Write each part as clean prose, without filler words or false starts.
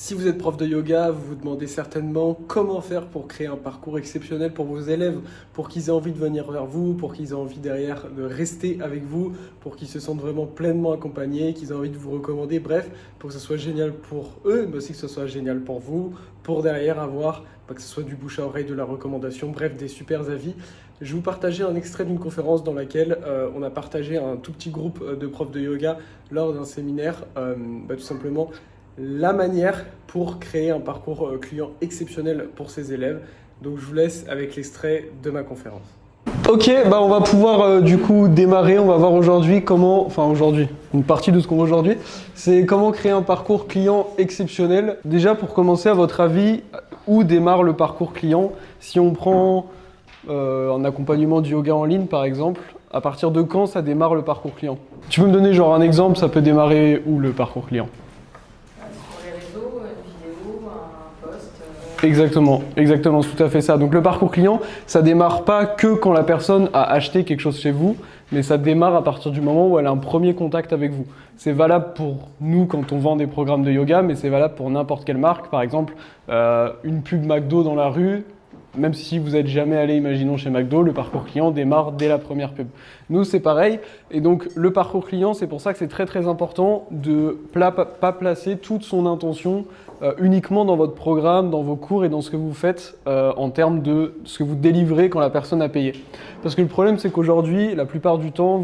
Si vous êtes prof de yoga, vous vous demandez certainement comment faire pour créer un parcours exceptionnel pour vos élèves, pour qu'ils aient envie de venir vers vous, pour qu'ils aient envie derrière de rester avec vous, pour qu'ils se sentent vraiment pleinement accompagnés, qu'ils aient envie de vous recommander, bref, pour que ce soit génial pour eux, mais aussi que ce soit génial pour vous, pour derrière avoir, que ce soit du bouche à oreille, de la recommandation, bref, des super avis. Je vais vous partager un extrait d'une conférence dans laquelle on a partagé un tout petit groupe de profs de yoga lors d'un séminaire, tout simplement, la manière pour créer un parcours client exceptionnel pour ses élèves. Donc je vous laisse avec l'extrait de ma conférence. Ok, on va pouvoir du coup démarrer. On va voir aujourd'hui une partie de ce qu'on voit aujourd'hui, c'est comment créer un parcours client exceptionnel. Déjà pour commencer, à votre avis, où démarre le parcours client? Si on prend un accompagnement du yoga en ligne par exemple, à partir de quand ça démarre le parcours client? Tu peux me donner genre un exemple, ça peut démarrer où le parcours client? Exactement, c'est tout à fait ça. Donc le parcours client, ça démarre pas que quand la personne a acheté quelque chose chez vous, mais ça démarre à partir du moment où elle a un premier contact avec vous. C'est valable pour nous quand on vend des programmes de yoga, mais c'est valable pour n'importe quelle marque. Par exemple, une pub McDo dans la rue, même si vous n'êtes jamais allé, imaginons, chez McDo, le parcours client démarre dès la première pub. Nous, c'est pareil. Et donc, le parcours client, c'est pour ça que c'est très, très important de pas placer toute son intention uniquement dans votre programme, dans vos cours et dans ce que vous faites en termes de ce que vous délivrez quand la personne a payé. Parce que le problème, c'est qu'aujourd'hui, la plupart du temps,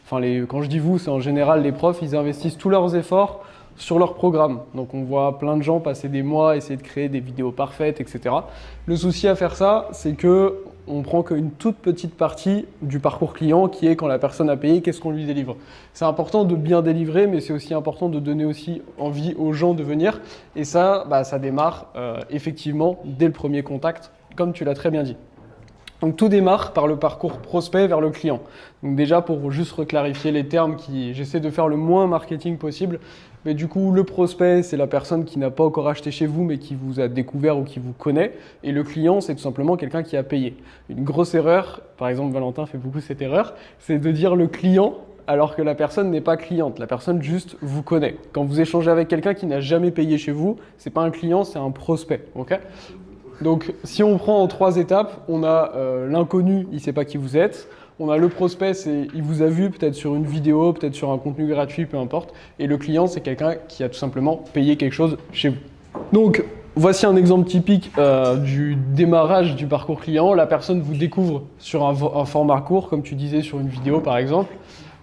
quand je dis vous, c'est en général les profs, ils investissent tous leurs efforts sur leur programme. Donc on voit plein de gens passer des mois, essayer de créer des vidéos parfaites, etc. Le souci à faire ça, c'est que on prend qu'une toute petite partie du parcours client qui est quand la personne a payé, qu'est-ce qu'on lui délivre. C'est important de bien délivrer, mais c'est aussi important de donner aussi envie aux gens de venir. Et ça, ça démarre effectivement dès le premier contact, comme tu l'as très bien dit. Donc tout démarre par le parcours prospect vers le client. Donc déjà pour juste reclarifier les termes, j'essaie de faire le moins marketing possible. Mais du coup, le prospect, c'est la personne qui n'a pas encore acheté chez vous, mais qui vous a découvert ou qui vous connaît. Et le client, c'est tout simplement quelqu'un qui a payé. Une grosse erreur, par exemple Valentin fait beaucoup cette erreur, c'est de dire le client alors que la personne n'est pas cliente. La personne juste vous connaît. Quand vous échangez avec quelqu'un qui n'a jamais payé chez vous, c'est pas un client, c'est un prospect. Okay ? Donc, si on prend en 3 étapes, on a l'inconnu, il ne sait pas qui vous êtes. On a le prospect, il vous a vu peut-être sur une vidéo, peut-être sur un contenu gratuit, peu importe. Et le client, c'est quelqu'un qui a tout simplement payé quelque chose chez vous. Donc, voici un exemple typique du démarrage du parcours client. La personne vous découvre sur un format court, comme tu disais sur une vidéo par exemple.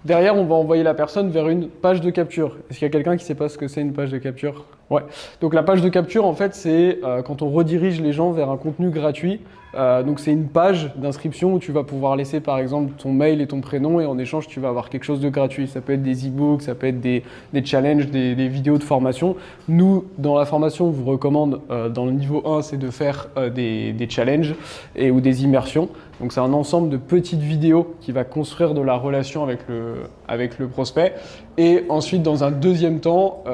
Derrière, on va envoyer la personne vers une page de capture. Est-ce qu'il y a quelqu'un qui ne sait pas ce que c'est une page de capture? Ouais. Donc la page de capture, en fait, c'est quand on redirige les gens vers un contenu gratuit. Donc c'est une page d'inscription où tu vas pouvoir laisser par exemple ton mail et ton prénom et en échange tu vas avoir quelque chose de gratuit. Ça peut être des e-books, ça peut être des challenges, des vidéos de formation. Nous, dans la formation, on vous recommande dans le niveau 1, c'est de faire des challenges ou des immersions. Donc c'est un ensemble de petites vidéos qui va construire de la relation avec le prospect. Et ensuite, dans un deuxième temps,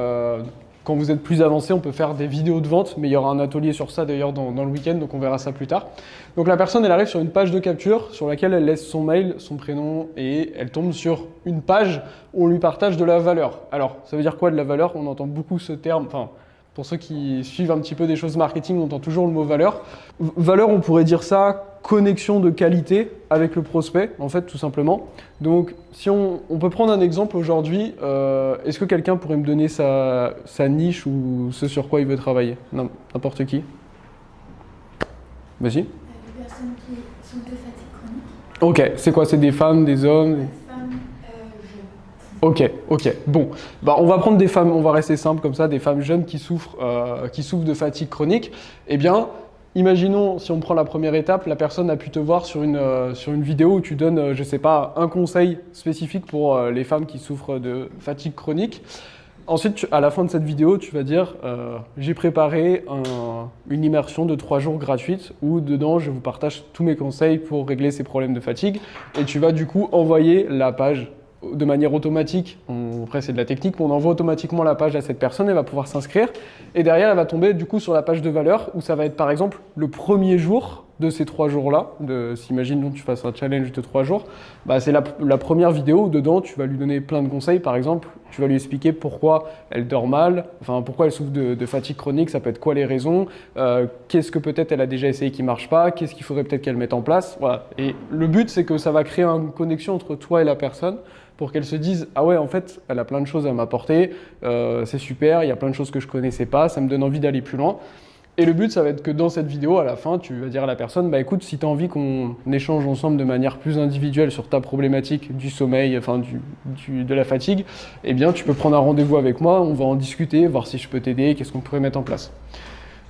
quand vous êtes plus avancé, on peut faire des vidéos de vente, mais il y aura un atelier sur ça d'ailleurs dans le week-end, donc on verra ça plus tard. Donc la personne, elle arrive sur une page de capture sur laquelle elle laisse son mail, son prénom, et elle tombe sur une page où on lui partage de la valeur. Alors, ça veut dire quoi de la valeur? On entend beaucoup ce terme, pour ceux qui suivent un petit peu des choses marketing, on entend toujours le mot valeur. Valeur, on pourrait dire ça, connexion de qualité avec le prospect, en fait, tout simplement. Donc, si on peut prendre un exemple aujourd'hui, est-ce que quelqu'un pourrait me donner sa niche ou ce sur quoi il veut travailler? N'importe qui. Vas-y. Les personnes qui sont de fatigue chronique. Ok, c'est quoi? C'est des femmes, des hommes? Des femmes jeunes. Ok. Bon, on va prendre des femmes, on va rester simple comme ça, des femmes jeunes qui souffrent de fatigue chronique. Eh bien, imaginons, si on prend la première étape, la personne a pu te voir sur une vidéo où tu donnes, je sais pas, un conseil spécifique pour les femmes qui souffrent de fatigue chronique. Ensuite, à la fin de cette vidéo, tu vas dire j'ai préparé une immersion de 3 jours gratuite où dedans, je vous partage tous mes conseils pour régler ces problèmes de fatigue. Et tu vas du coup envoyer la page de manière automatique. Après, c'est de la technique, mais on envoie automatiquement la page à cette personne, elle va pouvoir s'inscrire. Et derrière, elle va tomber du coup sur la page de valeur où ça va être par exemple le premier jour de ces 3 jours-là, s'imagine tu fasses un challenge de 3 jours, bah, c'est la première vidéo où dedans tu vas lui donner plein de conseils. Par exemple, tu vas lui expliquer pourquoi elle dort mal, enfin pourquoi elle souffre de fatigue chronique, ça peut être quoi les raisons, qu'est-ce que peut-être elle a déjà essayé qui ne marche pas, qu'est-ce qu'il faudrait peut-être qu'elle mette en place. Voilà. Et le but, c'est que ça va créer une connexion entre toi et la personne pour qu'elle se dise « Ah ouais, en fait, elle a plein de choses à m'apporter, c'est super, il y a plein de choses que je ne connaissais pas, ça me donne envie d'aller plus loin. » Et le but, ça va être que dans cette vidéo, à la fin, tu vas dire à la personne, bah écoute, si tu as envie qu'on échange ensemble de manière plus individuelle sur ta problématique du sommeil, enfin de la fatigue, eh bien, tu peux prendre un rendez-vous avec moi, on va en discuter, voir si je peux t'aider, qu'est-ce qu'on pourrait mettre en place.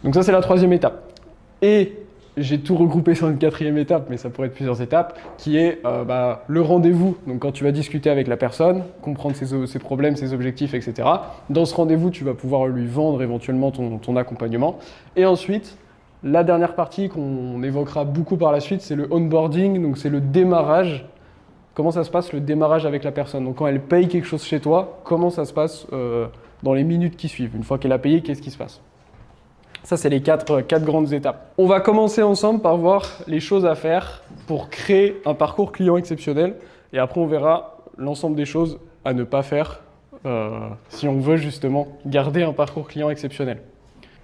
Donc ça, c'est la 3e étape. Et j'ai tout regroupé sur une 4e étape, mais ça pourrait être plusieurs étapes, qui est le rendez-vous. Donc quand tu vas discuter avec la personne, comprendre ses problèmes, ses objectifs, etc. Dans ce rendez-vous, tu vas pouvoir lui vendre éventuellement ton accompagnement. Et ensuite, la dernière partie qu'on évoquera beaucoup par la suite, c'est le onboarding, donc c'est le démarrage. Comment ça se passe le démarrage avec la personne? Donc quand elle paye quelque chose chez toi, comment ça se passe dans les minutes qui suivent? Une fois qu'elle a payé, qu'est-ce qui se passe? Ça, c'est les 4 grandes étapes. On va commencer ensemble par voir les choses à faire pour créer un parcours client exceptionnel. Et après, on verra l'ensemble des choses à ne pas faire si on veut justement garder un parcours client exceptionnel.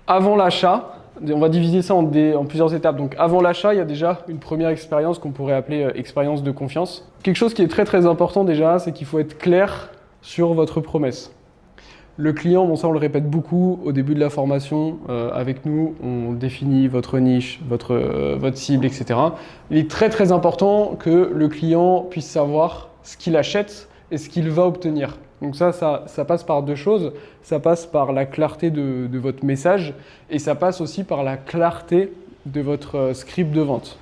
Avant l'achat, on va diviser ça en plusieurs étapes. Donc avant l'achat, il y a déjà une première expérience qu'on pourrait appeler expérience de confiance. Quelque chose qui est très très important déjà, c'est qu'il faut être clair sur votre promesse. Le client, bon ça on le répète beaucoup au début de la formation, avec nous on définit votre niche, votre cible, etc. Il est très très important que le client puisse savoir ce qu'il achète et ce qu'il va obtenir. Donc ça passe par 2 choses, ça passe par la clarté de votre message et ça passe aussi par la clarté de votre script de vente.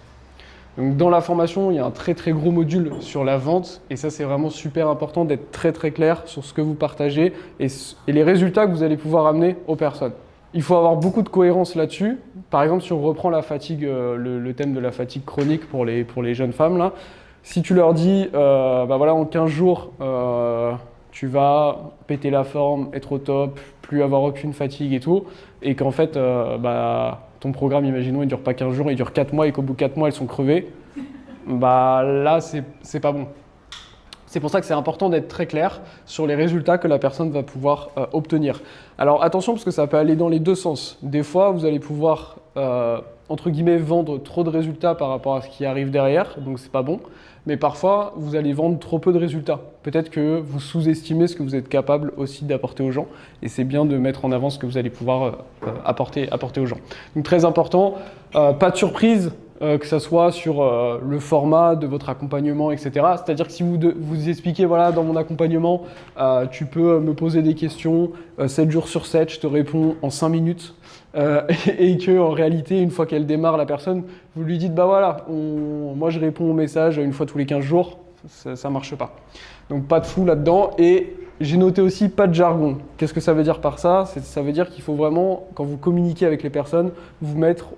Donc dans la formation, il y a un très très gros module sur la vente et ça c'est vraiment super important d'être très très clair sur ce que vous partagez et les résultats que vous allez pouvoir amener aux personnes. Il faut avoir beaucoup de cohérence là-dessus. Par exemple, si on reprend la fatigue, le thème de la fatigue chronique pour les jeunes femmes, là, si tu leur dis voilà, en 15 jours, tu vas péter la forme, être au top, plus avoir aucune fatigue et tout, et qu'en fait, ton programme, imaginons, il dure pas 15 jours, il dure 4 mois et qu'au bout de 4 mois, elles sont crevées, là, c'est pas bon. C'est pour ça que c'est important d'être très clair sur les résultats que la personne va pouvoir obtenir. Alors attention, parce que ça peut aller dans les 2 sens. Des fois, vous allez pouvoir, entre guillemets, vendre trop de résultats par rapport à ce qui arrive derrière, donc c'est pas bon. Mais parfois, vous allez vendre trop peu de résultats. Peut-être que vous sous-estimez ce que vous être capable aussi d'apporter aux gens. Et c'est bien de mettre en avant ce que vous allez pouvoir apporter aux gens. Donc très important, pas de surprise, que ce soit sur le format de votre accompagnement, etc. C'est-à-dire que si vous expliquez, voilà, dans mon accompagnement, tu peux me poser des questions 7 jours sur 7, je te réponds en 5 minutes. Et qu'en réalité, une fois qu'elle démarre, la personne, vous lui dites, moi je réponds aux messages une fois tous les 15 jours, ça ne marche pas. Donc pas de fou là-dedans. Et j'ai noté aussi pas de jargon. Qu'est-ce que ça veut dire par ça? Ça veut dire qu'il faut vraiment, quand vous communiquez avec les personnes, vous mettre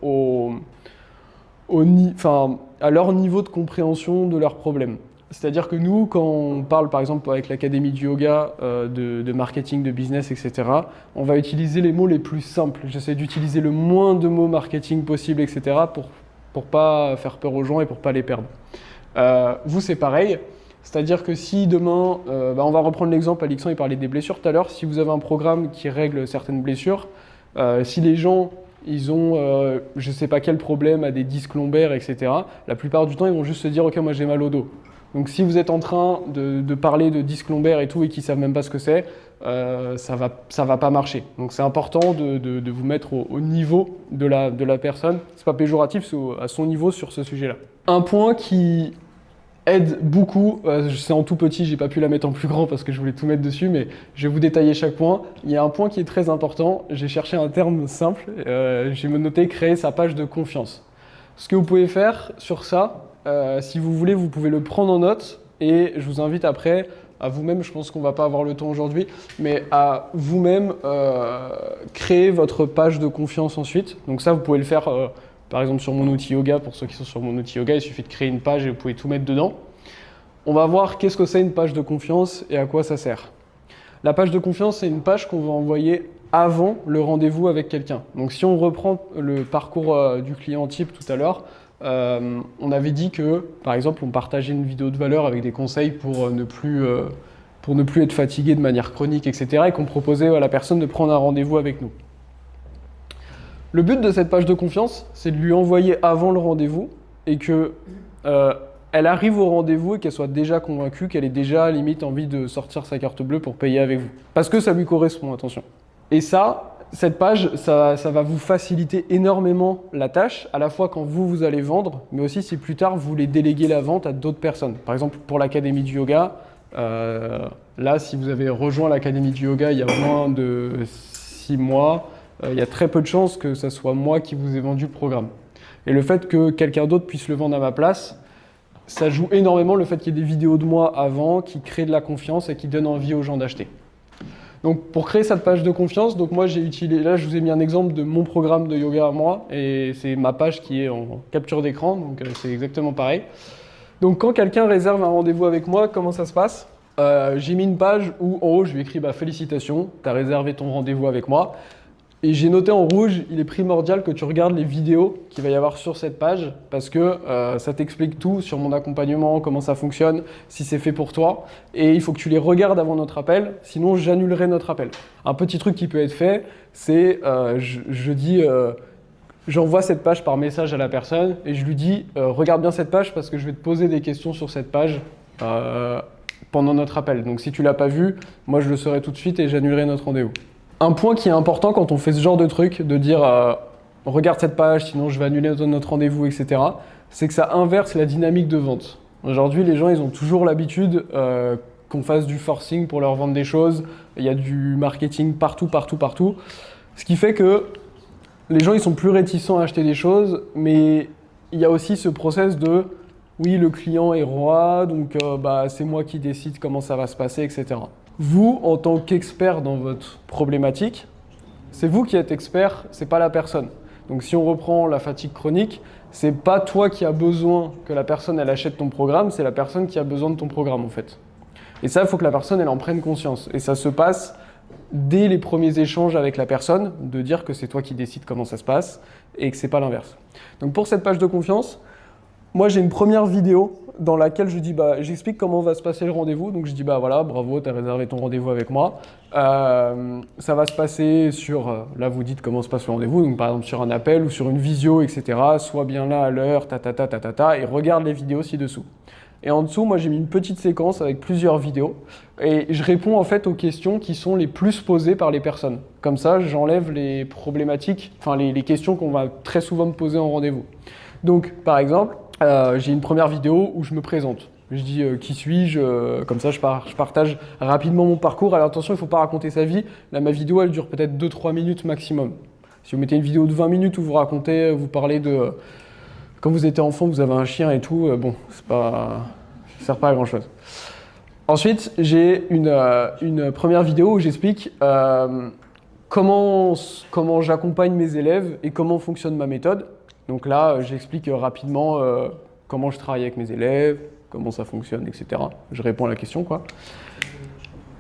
à leur niveau de compréhension de leurs problèmes. C'est-à-dire que nous, quand on parle par exemple avec l'Académie du yoga, de marketing, de business, etc., on va utiliser les mots les plus simples. J'essaie d'utiliser le moins de mots marketing possible, etc., pour pas faire peur aux gens et pour pas les perdre. Vous, c'est pareil. C'est-à-dire que si demain, on va reprendre l'exemple, Alexandre il parlait des blessures tout à l'heure, si vous avez un programme qui règle certaines blessures, si les gens ils ont je ne sais pas quel problème, à des disques lombaires, etc., la plupart du temps, ils vont juste se dire « Ok, moi j'ai mal au dos ». Donc si vous êtes en train de parler de disques lombaires et tout et qu'ils ne savent même pas ce que c'est, ça va pas marcher. Donc c'est important de vous mettre au niveau de la personne. C'est pas péjoratif, c'est à son niveau sur ce sujet-là. Un point qui aide beaucoup, c'est en tout petit, j'ai pas pu la mettre en plus grand parce que je voulais tout mettre dessus, mais je vais vous détailler chaque point. Il y a un point qui est très important, j'ai cherché un terme simple, j'ai noté créer sa page de confiance. Ce que vous pouvez faire sur ça, si vous voulez, vous pouvez le prendre en note et je vous invite après à vous-même, je pense qu'on ne va pas avoir le temps aujourd'hui, mais à vous-même créer votre page de confiance ensuite. Donc ça, vous pouvez le faire par exemple sur mon outil yoga. Pour ceux qui sont sur mon outil yoga, il suffit de créer une page et vous pouvez tout mettre dedans. On va voir qu'est-ce que c'est une page de confiance et à quoi ça sert. La page de confiance, c'est une page qu'on va envoyer avant le rendez-vous avec quelqu'un. Donc si on reprend le parcours du client type tout à l'heure, on avait dit que, par exemple, on partageait une vidéo de valeur avec des conseils pour ne plus être fatigué de manière chronique, etc. et qu'on proposait à la personne de prendre un rendez-vous avec nous. Le but de cette page de confiance, c'est de lui envoyer avant le rendez-vous et que elle arrive au rendez-vous et qu'elle soit déjà convaincue, qu'elle ait déjà limite envie de sortir sa carte bleue pour payer avec vous. Parce que ça lui correspond, attention. Et ça, cette page, ça va vous faciliter énormément la tâche, à la fois quand vous allez vendre, mais aussi si plus tard vous voulez déléguer la vente à d'autres personnes. Par exemple, pour l'Académie du Yoga, là, si vous avez rejoint l'Académie du Yoga il y a moins de 6 mois, il y a très peu de chances que ce soit moi qui vous ai vendu le programme. Et le fait que quelqu'un d'autre puisse le vendre à ma place, ça joue énormément le fait qu'il y ait des vidéos de moi avant qui créent de la confiance et qui donnent envie aux gens d'acheter. Donc pour créer cette page de confiance, donc moi j'ai utilisé, là je vous ai mis un exemple de mon programme de yoga à moi et c'est ma page qui est en capture d'écran, donc c'est exactement pareil. Donc quand quelqu'un réserve un rendez-vous avec moi, comment ça se passe ? J'ai mis une page où en haut je lui ai écrit félicitations, tu as réservé ton rendez-vous avec moi. Et j'ai noté en rouge, il est primordial que tu regardes les vidéos qu'il va y avoir sur cette page parce que ça t'explique tout sur mon accompagnement, comment ça fonctionne, si c'est fait pour toi. Et il faut que tu les regardes avant notre appel, sinon j'annulerai notre appel. Un petit truc qui peut être fait, c'est j'envoie cette page par message à la personne et je lui dis regarde bien cette page parce que je vais te poser des questions sur cette page pendant notre appel. Donc si tu ne l'as pas vu, moi je le saurai tout de suite et j'annulerai notre rendez-vous. Un point qui est important quand on fait ce genre de truc, de dire regarde cette page, sinon je vais annuler notre rendez-vous, etc., c'est que ça inverse la dynamique de vente. Aujourd'hui, les gens, ils ont toujours l'habitude qu'on fasse du forcing pour leur vendre des choses. Il y a du marketing partout. Ce qui fait que les gens, ils sont plus réticents à acheter des choses, mais il y a aussi ce process de oui, le client est roi, donc c'est moi qui décide comment ça va se passer, etc. Vous, en tant qu'expert dans votre problématique, c'est vous qui êtes expert, c'est pas la personne. Donc si on reprend la fatigue chronique, c'est pas toi qui as besoin que la personne elle achète ton programme, c'est la personne qui a besoin de ton programme en fait. Et ça, il faut que la personne elle en prenne conscience. Et ça se passe dès les premiers échanges avec la personne, de dire que c'est toi qui décides comment ça se passe et que c'est pas l'inverse. Donc pour cette page de confiance, moi j'ai une première vidéo dans laquelle je dis j'explique comment va se passer le rendez-vous. Donc je dis voilà, bravo, tu as réservé ton rendez-vous avec moi. Ça va se passer sur, là vous dites comment se passe le rendez-vous, donc par exemple sur un appel ou sur une visio, etc. Sois bien là à l'heure, et regarde les vidéos ci-dessous. Et en dessous, moi j'ai mis une petite séquence avec plusieurs vidéos et je réponds en fait aux questions qui sont les plus posées par les personnes. Comme ça, j'enlève les problématiques, enfin les questions qu'on va très souvent me poser en rendez-vous. Donc par exemple, j'ai une première vidéo où je me présente. Je dis qui suis-je, comme ça je partage rapidement mon parcours. Alors attention, il ne faut pas raconter sa vie. Là, ma vidéo, elle dure peut-être 2-3 minutes maximum. Si vous mettez une vidéo de 20 minutes où vous parlez de quand vous étiez enfant, vous avez un chien et tout, ça sert pas à grand-chose. Ensuite, j'ai une première vidéo où j'explique comment j'accompagne mes élèves et comment fonctionne ma méthode. Donc là, j'explique rapidement comment je travaille avec mes élèves, comment ça fonctionne, etc. Je réponds à la question, quoi.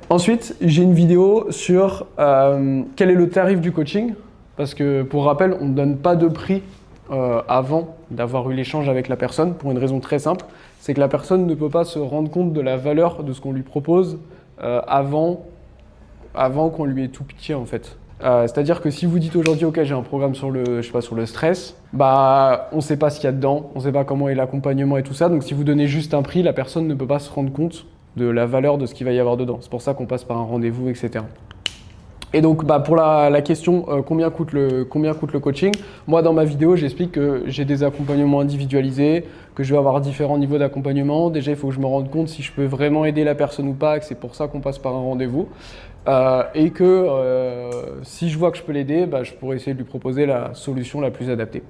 Ensuite, j'ai une vidéo sur quel est le tarif du coaching. Parce que, pour rappel, on ne donne pas de prix avant d'avoir eu l'échange avec la personne, pour une raison très simple. C'est que la personne ne peut pas se rendre compte de la valeur de ce qu'on lui propose avant qu'on lui ait tout pitché, en fait. C'est-à-dire que si vous dites aujourd'hui, ok, j'ai un programme sur le stress, on ne sait pas ce qu'il y a dedans, on ne sait pas comment est l'accompagnement et tout ça. Donc si vous donnez juste un prix, la personne ne peut pas se rendre compte de la valeur de ce qu'il va y avoir dedans. C'est pour ça qu'on passe par un rendez-vous, etc. Et donc pour la question combien coûte le coaching, moi dans ma vidéo j'explique que j'ai des accompagnements individualisés, que je vais avoir différents niveaux d'accompagnement. Déjà il faut que je me rende compte si je peux vraiment aider la personne ou pas, que c'est pour ça qu'on passe par un rendez-vous. Et que si je vois que je peux l'aider, je pourrais essayer de lui proposer la solution la plus adaptée.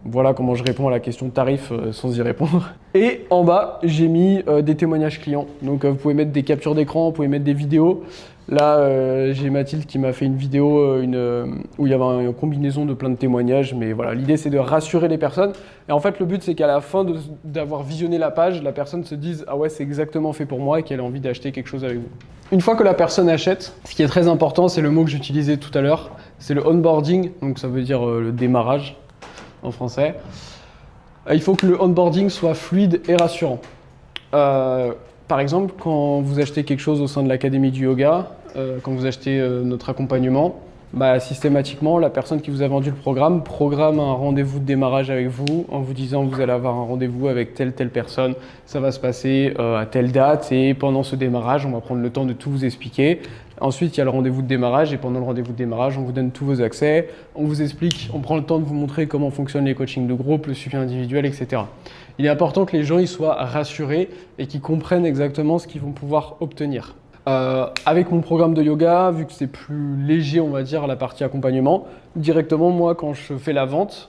Voilà comment je réponds à la question de tarif sans y répondre. Et en bas, j'ai mis des témoignages clients. Donc vous pouvez mettre des captures d'écran, vous pouvez mettre des vidéos. Là, j'ai Mathilde qui m'a fait une vidéo où il y avait une combinaison de plein de témoignages. Mais voilà, l'idée c'est de rassurer les personnes. Et en fait, le but c'est qu'à la fin d'avoir visionné la page, la personne se dise « Ah ouais, c'est exactement fait pour moi » et qu'elle a envie d'acheter quelque chose avec vous. Une fois que la personne achète, ce qui est très important, c'est le mot que j'utilisais tout à l'heure, c'est le onboarding, donc ça veut dire le démarrage. en français. Il faut que le onboarding soit fluide et rassurant. Par exemple, quand vous achetez quelque chose au sein de l'Académie du yoga, quand vous achetez notre accompagnement, systématiquement, la personne qui vous a vendu le programme programme un rendez-vous de démarrage avec vous en vous disant vous allez avoir un rendez-vous avec telle personne, ça va se passer à telle date et pendant ce démarrage, on va prendre le temps de tout vous expliquer. Ensuite, il y a le rendez-vous de démarrage et pendant le rendez-vous de démarrage, on vous donne tous vos accès, on vous explique, on prend le temps de vous montrer comment fonctionnent les coachings de groupe, le suivi individuel, etc. Il est important que les gens ils soient rassurés et qu'ils comprennent exactement ce qu'ils vont pouvoir obtenir. Avec mon programme de yoga, vu que c'est plus léger, on va dire, la partie accompagnement, directement, moi, quand je fais la vente,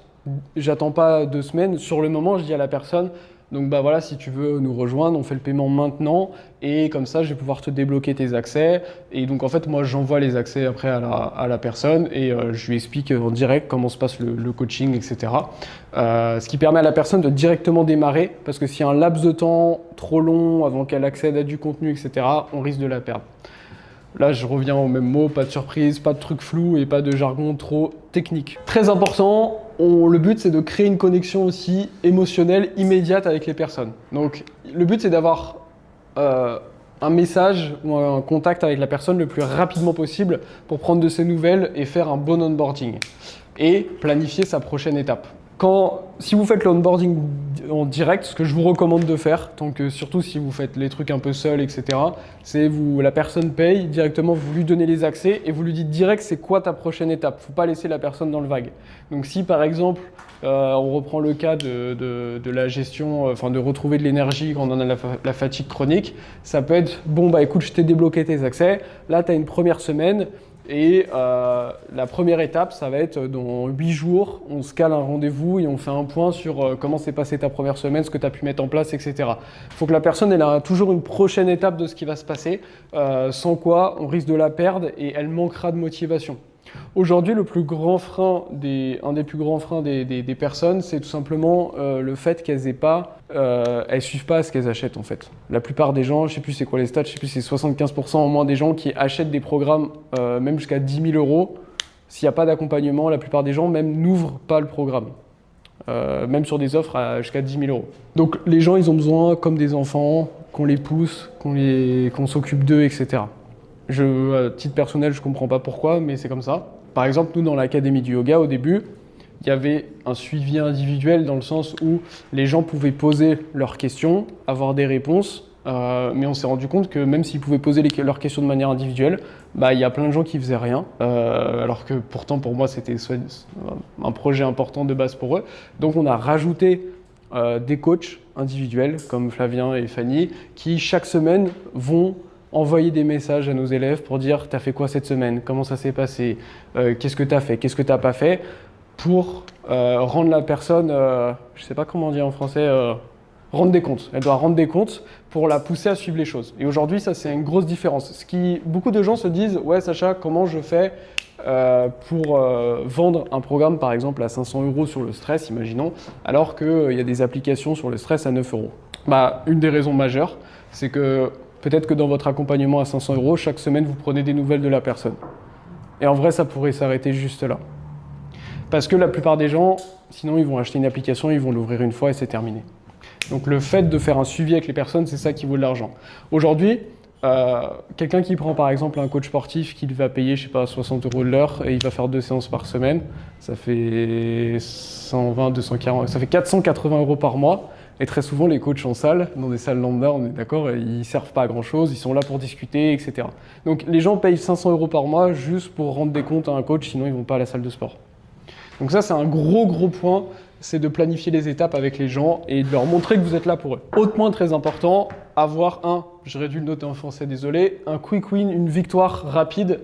j'attends pas 2 semaines. Sur le moment, je dis à la personne, donc voilà, si tu veux nous rejoindre, on fait le paiement maintenant et comme ça, je vais pouvoir te débloquer tes accès. Et donc, en fait, moi, j'envoie les accès après à la personne et je lui explique en direct comment se passe le coaching, etc. Ce qui permet à la personne de directement démarrer parce que s'il y a un laps de temps trop long avant qu'elle accède à du contenu, etc., on risque de la perdre. Là, je reviens au même mot, pas de surprise, pas de trucs flous et pas de jargon trop technique. Très important, le but c'est de créer une connexion aussi émotionnelle immédiate avec les personnes. Donc le but c'est d'avoir un message ou un contact avec la personne le plus rapidement possible pour prendre de ses nouvelles et faire un bon onboarding et planifier sa prochaine étape. Si vous faites le onboarding en direct, ce que je vous recommande de faire, surtout si vous faites les trucs un peu seul, etc., c'est la personne paye, directement vous lui donnez les accès et vous lui dites direct c'est quoi ta prochaine étape. Il ne faut pas laisser la personne dans le vague. Donc si par exemple, on reprend le cas de la gestion, de retrouver de l'énergie quand on a la fatigue chronique, ça peut être écoute, je t'ai débloqué tes accès, là tu as une première semaine. Et la première étape, ça va être dans 8 jours, on se cale un rendez-vous et on fait un point sur comment s'est passée ta première semaine, ce que tu as pu mettre en place, etc. Il faut que la personne elle a toujours une prochaine étape de ce qui va se passer, sans quoi on risque de la perdre et elle manquera de motivation. Aujourd'hui, un des plus grands freins des personnes, c'est tout simplement le fait qu'elles suivent pas ce qu'elles achètent en fait. La plupart des gens, je sais plus c'est quoi les stats, je sais plus c'est 75% au moins des gens qui achètent des programmes même jusqu'à 10 000 €. S'il n'y a pas d'accompagnement, la plupart des gens même n'ouvrent pas le programme. Même sur des offres jusqu'à 10 000 €. Donc les gens, ils ont besoin, comme des enfants, qu'on les pousse, qu'on s'occupe d'eux, etc. À titre personnel, je ne comprends pas pourquoi, mais c'est comme ça. Par exemple, nous, dans l'Académie du yoga, au début, il y avait un suivi individuel dans le sens où les gens pouvaient poser leurs questions, avoir des réponses, mais on s'est rendu compte que même s'ils pouvaient poser leurs questions de manière individuelle, il y a plein de gens qui ne faisaient rien, alors que pourtant, pour moi, c'était un projet important de base pour eux. Donc, on a rajouté des coachs individuels, comme Flavien et Fanny, qui, chaque semaine, vont envoyer des messages à nos élèves pour dire « t'as fait quoi cette semaine ? Comment ça s'est passé ? Qu'est-ce que t'as fait ? Qu'est-ce que t'as pas fait ?» pour rendre la personne, je sais pas comment dire en français, rendre des comptes. Elle doit rendre des comptes pour la pousser à suivre les choses. Et aujourd'hui, ça c'est une grosse différence. Beaucoup de gens se disent « ouais Sacha, comment je fais pour vendre un programme par exemple à 500 € sur le stress, imaginons, alors qu'il y a des applications sur le stress à 9 €. Une des raisons majeures, c'est que peut-être que dans votre accompagnement à 500 €, chaque semaine, vous prenez des nouvelles de la personne. Et en vrai, ça pourrait s'arrêter juste là. Parce que la plupart des gens, sinon, ils vont acheter une application, ils vont l'ouvrir une fois et c'est terminé. Donc le fait de faire un suivi avec les personnes, c'est ça qui vaut de l'argent. Aujourd'hui, quelqu'un qui prend par exemple un coach sportif qui va payer, 60 € de l'heure et il va faire 2 séances par semaine, ça fait 120, 240, ça fait 480 € par mois. Et très souvent, les coachs en salle, dans des salles lambda, on est d'accord, ils ne servent pas à grand-chose, ils sont là pour discuter, etc. Donc les gens payent 500 € par mois juste pour rendre des comptes à un coach, sinon ils ne vont pas à la salle de sport. Donc ça, c'est un gros point, c'est de planifier les étapes avec les gens et de leur montrer que vous êtes là pour eux. Autre point très important, avoir j'aurais dû le noter en français, désolé, un quick win, une victoire rapide,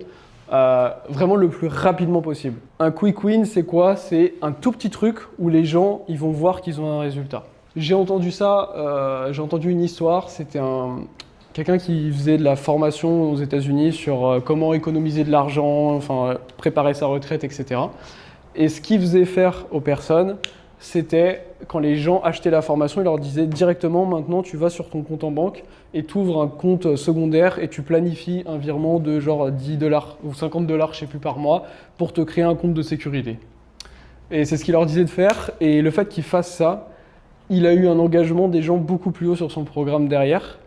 vraiment le plus rapidement possible. Un quick win, c'est quoi ? C'est un tout petit truc où les gens ils vont voir qu'ils ont un résultat. J'ai entendu une histoire, c'était quelqu'un qui faisait de la formation aux États-Unis sur comment économiser de l'argent, préparer sa retraite, etc. Et ce qu'il faisait faire aux personnes, c'était quand les gens achetaient la formation, il leur disait directement maintenant tu vas sur ton compte en banque et tu ouvres un compte secondaire et tu planifies un virement de genre 10 $ ou 50 $, je ne sais plus par mois, pour te créer un compte de sécurité. Et c'est ce qu'il leur disait de faire. Et le fait qu'il fasse ça, il a eu un engagement des gens beaucoup plus haut sur son programme derrière.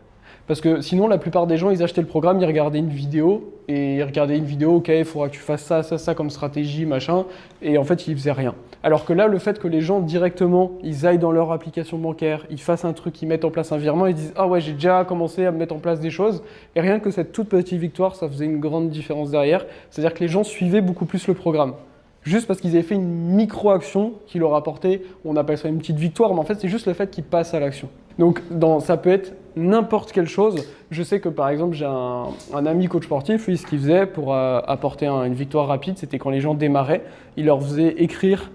Parce que sinon, la plupart des gens, ils achetaient le programme, ils regardaient une vidéo, ok, il faudra que tu fasses ça, ça, ça comme stratégie, machin, et en fait, ils faisaient rien. Alors que là, le fait que les gens, directement, ils aillent dans leur application bancaire, ils fassent un truc, ils mettent en place un virement, ils disent « Ah ouais, j'ai déjà commencé à mettre en place des choses », et rien que cette toute petite victoire, ça faisait une grande différence derrière. C'est-à-dire que les gens suivaient beaucoup plus le programme. Juste parce qu'ils avaient fait une micro-action qui leur apportait, on appelle ça une petite victoire, mais en fait, c'est juste le fait qu'ils passent à l'action. Donc, ça peut être n'importe quelle chose. Je sais que, par exemple, j'ai un ami coach sportif, lui, ce qu'il faisait pour apporter une victoire rapide, c'était quand les gens démarraient, il leur faisait écrire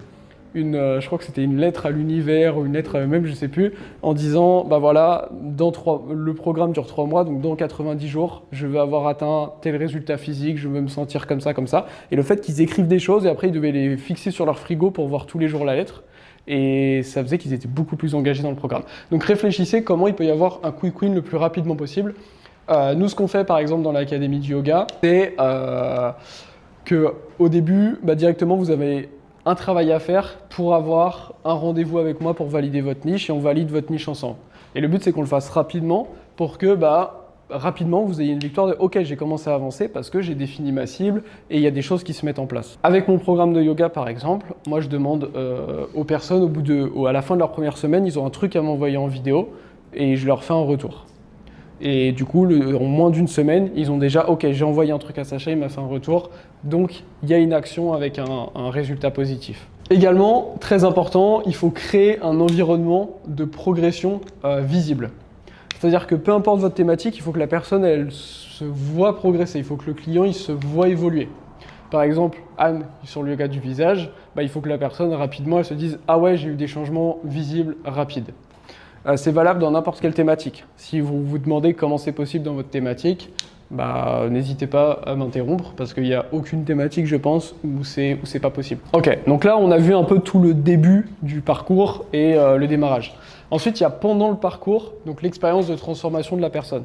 je crois que c'était une lettre à l'univers ou une lettre à eux-mêmes, je ne sais plus, en disant, bah voilà, le programme dure 3 mois, donc dans 90 jours, je veux avoir atteint tel résultat physique, je veux me sentir comme ça, comme ça. Et le fait qu'ils écrivent des choses, et après, ils devaient les fixer sur leur frigo pour voir tous les jours la lettre. Et ça faisait qu'ils étaient beaucoup plus engagés dans le programme. Donc réfléchissez comment il peut y avoir un quick win le plus rapidement possible. Nous, ce qu'on fait, par exemple, dans l'Académie du yoga, c'est qu'au début, directement, vous avez un travail à faire pour avoir un rendez-vous avec moi pour valider votre niche et on valide votre niche ensemble. Et le but, c'est qu'on le fasse rapidement pour que rapidement vous ayez une victoire de « Ok, j'ai commencé à avancer parce que j'ai défini ma cible et il y a des choses qui se mettent en place ». Avec mon programme de yoga, par exemple, moi, je demande aux personnes, à la fin de leur première semaine, ils ont un truc à m'envoyer en vidéo et je leur fais un retour. Et du coup, en moins d'une semaine, ils ont déjà « Ok, j'ai envoyé un truc à Sacha, il m'a fait un retour ». Donc, il y a une action avec un résultat positif. Également, très important, il faut créer un environnement de progression visible. C'est-à-dire que peu importe votre thématique, il faut que la personne elle se voit progresser, il faut que le client il se voit évoluer. Par exemple, Anne, sur le yoga du visage, il faut que la personne rapidement elle se dise « Ah ouais, j'ai eu des changements visibles rapides ». C'est valable dans n'importe quelle thématique. Si vous vous demandez comment c'est possible dans votre thématique, n'hésitez pas à m'interrompre parce qu'il n'y a aucune thématique, je pense, où c'est pas possible. Ok, donc là, on a vu un peu tout le début du parcours et le démarrage. Ensuite, il y a pendant le parcours, donc l'expérience de transformation de la personne.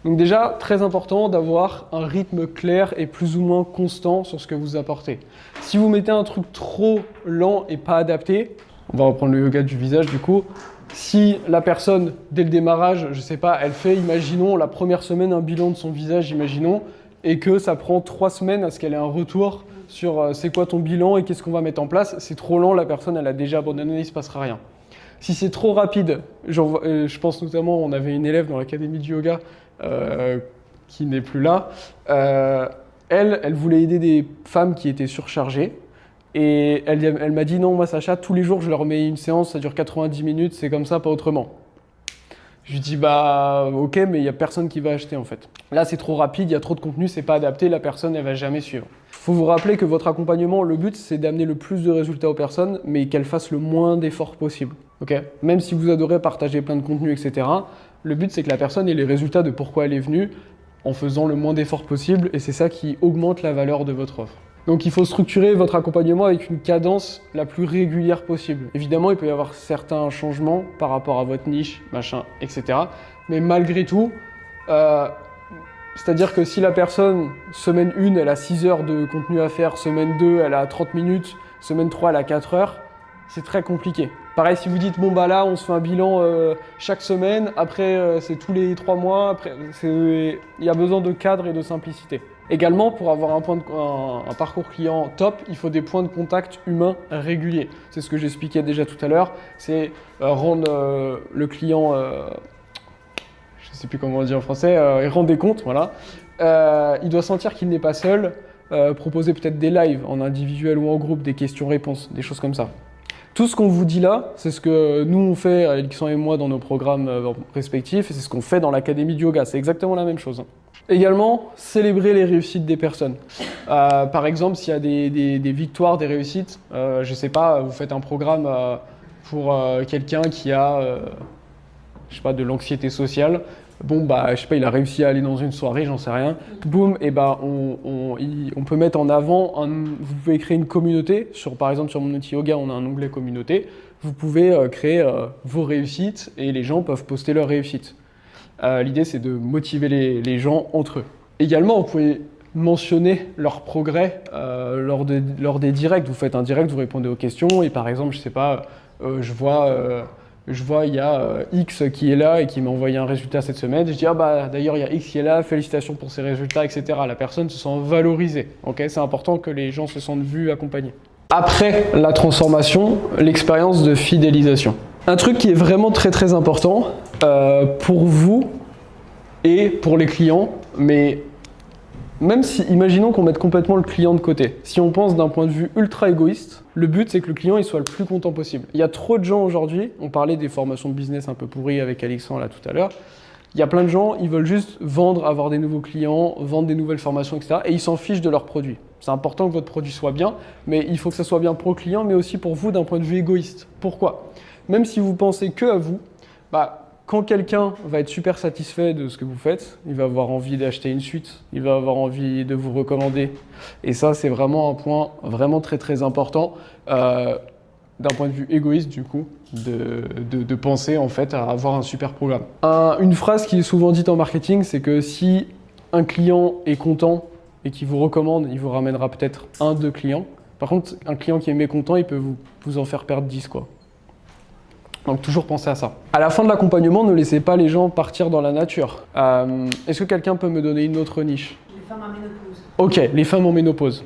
Donc déjà, très important d'avoir un rythme clair et plus ou moins constant sur ce que vous apportez. Si vous mettez un truc trop lent et pas adapté, on va reprendre le yoga du visage du coup, si la personne, dès le démarrage, je sais pas, elle fait, imaginons, la première semaine, un bilan de son visage, imaginons, et que ça prend 3 semaines à ce qu'elle ait un retour sur c'est quoi ton bilan et qu'est-ce qu'on va mettre en place, c'est trop lent, la personne, elle a déjà abandonné, il ne se passera rien. Si c'est trop rapide, je pense notamment, on avait une élève dans l'académie du yoga qui n'est plus là, elle voulait aider des femmes qui étaient surchargées. Et elle m'a dit « Non, moi Sacha, tous les jours je leur mets une séance, ça dure 90 minutes, c'est comme ça, pas autrement. » Je lui dis « Ok, mais il n'y a personne qui va acheter en fait. Là c'est trop rapide, il y a trop de contenu, c'est pas adapté, la personne elle va jamais suivre. » Il faut vous rappeler que votre accompagnement, le but c'est d'amener le plus de résultats aux personnes, mais qu'elles fassent le moins d'efforts possible. Okay. Même si vous adorez partager plein de contenu, etc., le but c'est que la personne ait les résultats de pourquoi elle est venue en faisant le moins d'efforts possible, et c'est ça qui augmente la valeur de votre offre. Donc il faut structurer votre accompagnement avec une cadence la plus régulière possible. Évidemment, il peut y avoir certains changements par rapport à votre niche, machin, etc. Mais malgré tout, c'est-à-dire que si la personne, semaine 1, elle a 6 heures de contenu à faire, semaine 2, elle a 30 minutes, semaine 3, elle a 4 heures, c'est très compliqué. Pareil, si vous dites, bon là, on se fait un bilan chaque semaine, après c'est tous les 3 mois, après, il y a besoin de cadre et de simplicité. Également, pour avoir un parcours client top, il faut des points de contact humains réguliers. C'est ce que j'expliquais déjà tout à l'heure, c'est rendre le client, je ne sais plus comment on dit en français, rendre des comptes, voilà. Il doit sentir qu'il n'est pas seul, proposer peut-être des lives en individuel ou en groupe, des questions-réponses, des choses comme ça. Tout ce qu'on vous dit là, c'est ce que nous on fait, Alexandre et moi, dans nos programmes respectifs, et c'est ce qu'on fait dans l'Académie du yoga, c'est exactement la même chose. Également, célébrer les réussites des personnes. Par exemple, s'il y a des victoires, des réussites, je sais pas, vous faites un programme pour quelqu'un qui a, je sais pas, de l'anxiété sociale. Bon, je sais pas, il a réussi à aller dans une soirée, j'en sais rien. Boum, et on peut mettre en avant, vous pouvez créer une communauté. Par exemple, sur mon outil yoga, on a un onglet communauté. Vous pouvez créer vos réussites et les gens peuvent poster leurs réussites. L'idée, c'est de motiver les gens entre eux. Également, vous pouvez mentionner leur progrès lors des directs. Vous faites un direct, vous répondez aux questions et par exemple, je sais pas, je vois il y a X qui est là et qui m'a envoyé un résultat cette semaine. Je dis d'ailleurs il y a X qui est là, félicitations pour ces résultats, etc. La personne se sent valorisée. Okay, c'est important que les gens se sentent vus, accompagnés. Après la transformation, l'expérience de fidélisation. Un truc qui est vraiment très très important pour vous et pour les clients, mais même si, imaginons qu'on mette complètement le client de côté. Si on pense d'un point de vue ultra égoïste, le but c'est que le client il soit le plus content possible. Il y a trop de gens aujourd'hui, on parlait des formations de business un peu pourries avec Alexandre là tout à l'heure, il y a plein de gens, ils veulent juste vendre, avoir des nouveaux clients, vendre des nouvelles formations, etc. Et ils s'en fichent de leur produit. C'est important que votre produit soit bien, mais il faut que ça soit bien pour le client, mais aussi pour vous d'un point de vue égoïste. Pourquoi ? Même si vous pensez que à vous, quand quelqu'un va être super satisfait de ce que vous faites, il va avoir envie d'acheter une suite, il va avoir envie de vous recommander. Et ça, c'est vraiment un point vraiment très très important d'un point de vue égoïste du coup, de penser en fait à avoir un super programme. Une phrase qui est souvent dite en marketing, c'est que si un client est content et qu'il vous recommande, il vous ramènera peut-être 1-2 clients. Par contre, un client qui est mécontent, il peut vous en faire perdre 10 quoi. Donc toujours penser à ça. À la fin de l'accompagnement, ne laissez pas les gens partir dans la nature. Est-ce que quelqu'un peut me donner une autre niche ? Les femmes en ménopause. Ok, les femmes en ménopause.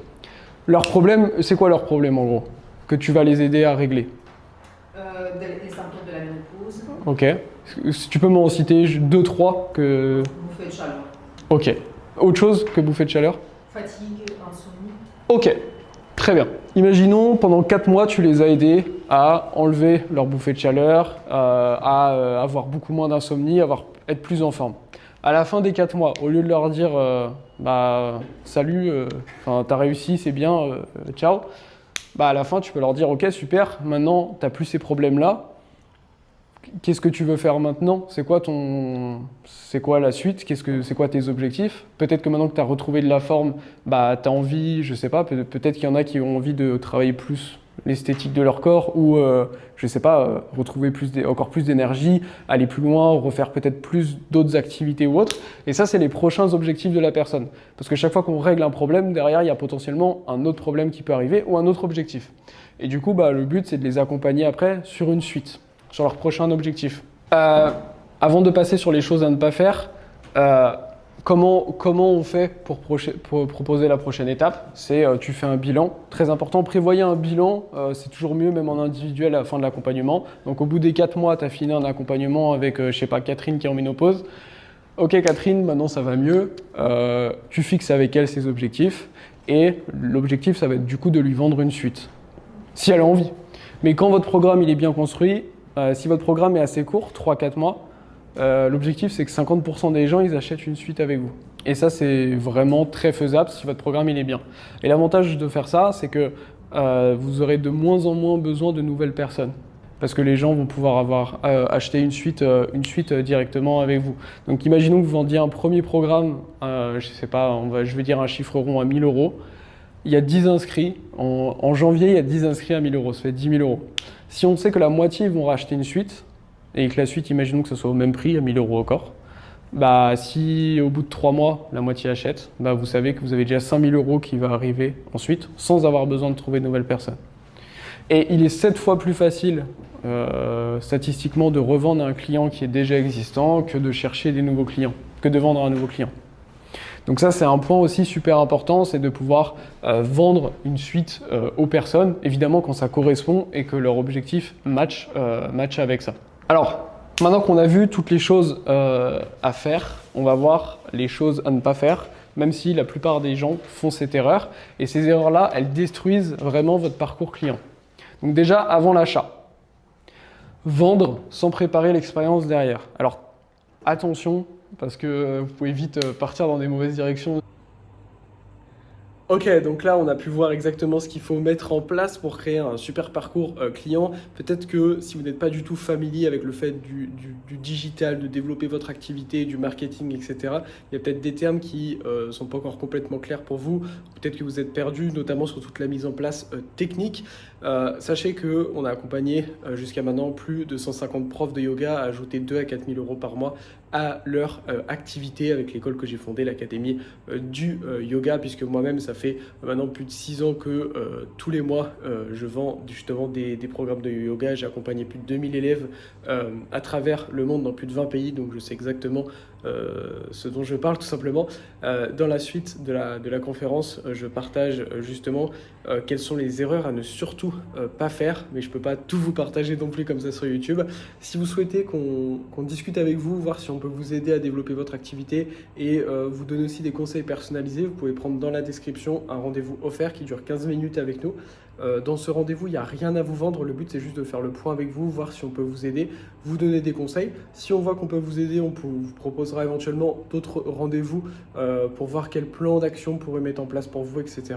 Leur problème, c'est quoi leur problème en gros ? Que tu vas les aider à régler ? Les symptômes de la ménopause. Ok. Si tu peux m'en citer 2-3 que... Bouffée de chaleur. Ok. Autre chose que bouffée de chaleur ? Fatigue, insomnie. Ok. Très bien. Imaginons, pendant 4 mois, tu les as aidés à enlever leur bouffée de chaleur, à avoir beaucoup moins d'insomnie, être plus en forme. À la fin des 4 mois, au lieu de leur dire salut, t'as réussi, c'est bien, ciao, à la fin, tu peux leur dire ok, super, maintenant, t'as plus ces problèmes-là. Qu'est-ce que tu veux faire maintenant ? C'est quoi la suite ? C'est quoi tes objectifs ? Peut-être que maintenant que tu as retrouvé de la forme, tu as envie, je sais pas, peut-être qu'il y en a qui ont envie de travailler plus l'esthétique de leur corps ou, je sais pas, retrouver encore plus d'énergie, aller plus loin, refaire peut-être plus d'autres activités ou autres. Et ça, c'est les prochains objectifs de la personne. Parce que chaque fois qu'on règle un problème, derrière, il y a potentiellement un autre problème qui peut arriver ou un autre objectif. Et du coup, le but, c'est de les accompagner après sur une suite, sur leur prochain objectif. Avant de passer sur les choses à ne pas faire, comment on fait pour proposer la prochaine étape ? C'est tu fais un bilan, très important. Prévoyez un bilan, c'est toujours mieux, même en individuel à la fin de l'accompagnement. Donc au bout des 4 mois, tu as fini un accompagnement avec, Catherine qui est en ménopause. Ok Catherine, maintenant ça va mieux. Tu fixes avec elle ses objectifs. Et l'objectif, ça va être du coup de lui vendre une suite, si elle a envie. Mais quand votre programme il est bien construit, si votre programme est assez court, 3-4 mois, l'objectif c'est que 50% des gens ils achètent une suite avec vous. Et ça c'est vraiment très faisable si votre programme il est bien. Et l'avantage de faire ça, c'est que vous aurez de moins en moins besoin de nouvelles personnes. Parce que les gens vont pouvoir avoir acheté une suite directement avec vous. Donc imaginons que vous vendiez un premier programme, je sais pas, je vais dire un chiffre rond à 1 000 €. Il y a 10 inscrits. En janvier, il y a 10 inscrits à 1 000 €. Ça fait 10 000 €. Si on sait que la moitié vont racheter une suite, et que la suite, imaginons que ce soit au même prix, à 1 000 € encore, si au bout de 3 mois, la moitié achète, vous savez que vous avez déjà 5 000 € qui va arriver ensuite, sans avoir besoin de trouver de nouvelles personnes. Et il est 7 fois plus facile, statistiquement, de revendre à un client qui est déjà existant que de chercher des nouveaux clients, que de vendre à un nouveau client. Donc ça, c'est un point aussi super important, c'est de pouvoir vendre une suite aux personnes, évidemment quand ça correspond et que leur objectif match avec ça. Alors, maintenant qu'on a vu toutes les choses à faire, on va voir les choses à ne pas faire, même si la plupart des gens font cette erreur. Et ces erreurs-là, elles détruisent vraiment votre parcours client. Donc déjà, avant l'achat, vendre sans préparer l'expérience derrière. Alors, attention, parce que vous pouvez vite partir dans des mauvaises directions. Ok, donc là on a pu voir exactement ce qu'il faut mettre en place pour créer un super parcours client. Peut-être que si vous n'êtes pas du tout familier avec le fait du digital, de développer votre activité, du marketing, etc., il y a peut-être des termes qui ne sont pas encore complètement clairs pour vous. Peut-être que vous êtes perdu, notamment sur toute la mise en place technique. Sachez qu'on a accompagné jusqu'à maintenant plus de 150 profs de yoga à ajouter 2 à 4 000 € par mois à leur activité avec l'école que j'ai fondée, l'Académie du yoga, puisque moi-même, ça fait maintenant plus de 6 ans que tous les mois, je vends justement des programmes de yoga. J'ai accompagné plus de 2000 élèves à travers le monde dans plus de 20 pays, donc je sais exactement ce dont je parle tout simplement. Dans la suite de la conférence, je partage justement quelles sont les erreurs à ne surtout pas faire, mais je ne peux pas tout vous partager non plus comme ça sur YouTube. Si vous souhaitez qu'on discute avec vous, voir si on peut vous aider à développer votre activité et vous donner aussi des conseils personnalisés, vous pouvez prendre dans la description un rendez-vous offert qui dure 15 minutes avec nous. Dans ce rendez-vous, il n'y a rien à vous vendre. Le but, c'est juste de faire le point avec vous, voir si on peut vous aider, vous donner des conseils. Si on voit qu'on peut vous aider, on vous proposera éventuellement d'autres rendez-vous pour voir quel plan d'action on pourrait mettre en place pour vous, etc.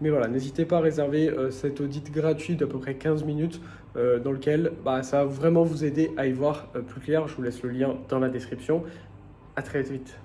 Mais voilà, n'hésitez pas à réserver cet audit gratuit d'à peu près 15 minutes dans lequel ça va vraiment vous aider à y voir plus clair. Je vous laisse le lien dans la description. À très vite.